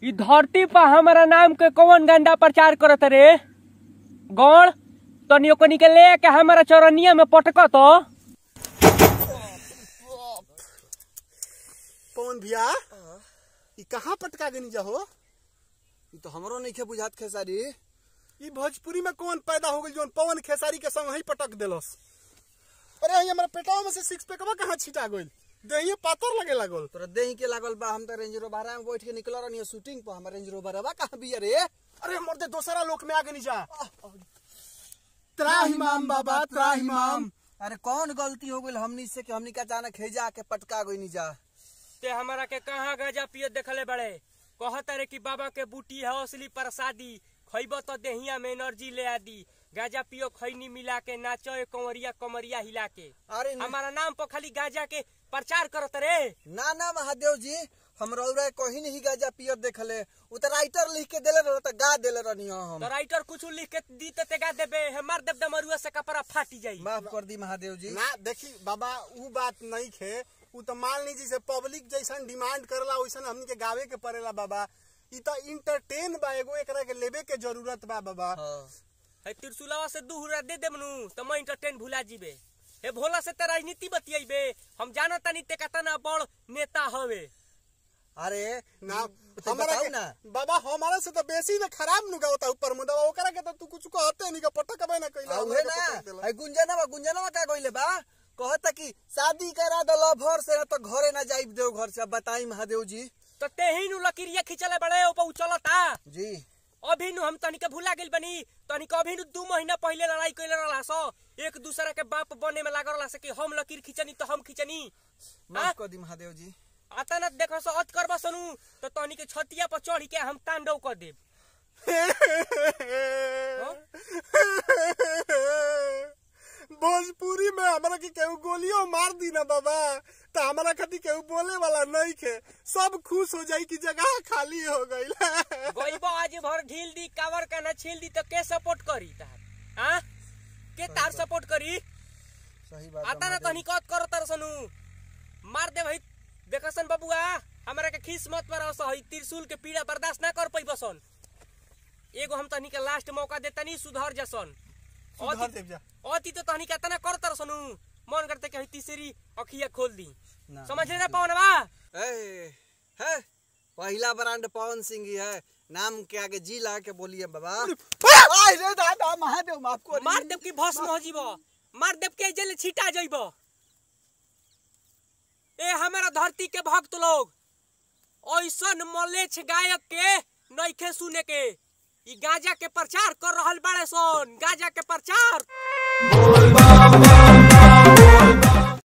ई धरती पर हमारा नाम के कौन गंदा प्रचार करत रे गौड़ तनियो कनी के ले के हमारा चौरनिया में पटक तो पवन भैया ई कहाँ पटका गनी जाहो ई तो हमरो नहीं के बुझात खेसारी ई भोजपुरी में कौन पैदा हो गई जोन पवन खेसारी के संग ही पटक देलस। अरे हमरा पेटावा में से सिक्स पैकवा कहाँ छिटा गइल देहिए पातर लगे लागल तोरा देही के लागल बा। हम त रेंज रोवर में बैठ के निकल रहनी शूटिंग पर हमर रेंज रोवर बा कहां बिया रे। अरे मर्दे दूसरा लोक में आगे नहीं जा त्राहिमाम बाबा त्राहिमाम। अरे कौन गलती हो गई हमनी से कि हमनी का अचानक हेजा के पटका गई नहीं जा ते हमारा के कहाँ गाजा पियत देखले बड़े कहत रे कि बाबा के बूटी है असली प्रसादी खइब तो देहिया में एनर्जी ले आदी गाजा पियो खैनी मिला के नाचो कंवरिया कमरिया हिला के। अरे हमारा नाम पर खाली गाजा के प्रचार करत रे। ना ना महादेव जी हम रौरा कहीं नहीं गाजा पियत देखले उ त राइटर लिख के देले रह त गा देले रहनी हम तो राइटर कुछ लिख के दी त गा देबे हमार देव दमरुआ से कपड़ा फाटी जाई। माफ कर दी महादेव जी। ना देखी बाबा उ बात नहीं खे उ तो मान लीजिए से पब्लिक जैसन डिमांड करला वैसन हमनी के गावे के पड़ेला बाबा। ई तो इंटरटेन बा एगो एकरा के लेबे के जरूरत बा बाबा। है त्रिशूलवा से दूहरा दे देमनु त मैं इंटरटेन भुला जीबे। हे भोला से त राजनीति बतियाइबे हम जानत नहीं ते कतना बड़ नेता हवे। अरे ना हमारा के ना बाबा हमारा से तो बेसी ना खराब नु गावता ऊपर मुंडवा ओकरा के तो तू कुछ कहते नहीं का पटकबे ना कइला उहे ना है गुंजनवा का गइले बा कहता कि शादी करा दो लभर से तो घरे ना जाइब देव घर से। बताई महादेव जी तो तेही नु लकीरिया खिचले बड़े ऊपर उचलता जी। अभी नु हम तनिक भुला गेल बनी तनिक अभी नु 2 महीना पहले लड़ाई कइले रहला सो एक दूसरा के बाप बने में लागल रहला से कि हम लकीर खिचनी तो हम खिचनी। माफ कर दी महादेव जी। आता न देखो सो अत करबा सनु तो तनिक छतिया पर चढ़ी के हम तांडव कर देब। भोजपुरी में हमरा के केहू गोलियों मार दी ना बाबा तो हमारा खातिर केहू बोले वाला नहीं खे सब खुश हो जाई कि जगह खाली हो गइल। गइबो आज भर ढील दी कावर का ना छील दी तो के सपोर्ट करी तार हां के तार सपोर्ट करी। सही बात आता ना तनी कत कर तर सनु मार दे भाई देखसन बबुआ हमरा के खीस मत पर सही त्रिशूल के पीड़ा बर्दाश्त ना कर पैबसन। एगो हम तनी के लास्ट मौका देतनी सुधर जसन अति तो तनी केतना कर तर सनु मन करते कि तीसरी अखिया खोल दी समझ ले ना पवनवा। है पहला ब्रांड पवन सिंह ही है नाम के आगे जी ला के बोलिए बाबा। आय रे दादा महादेव माफ कर मार देव की भस्म हो जीवो मार देव के जेल छिटा जइबो। ए हमारा धरती के भक्त लोग ऐसन मलेच्छ गायक के नइखे सुने के ई गांजा के प्रचार कर रहल बाड़े सन गांजा के प्रचार।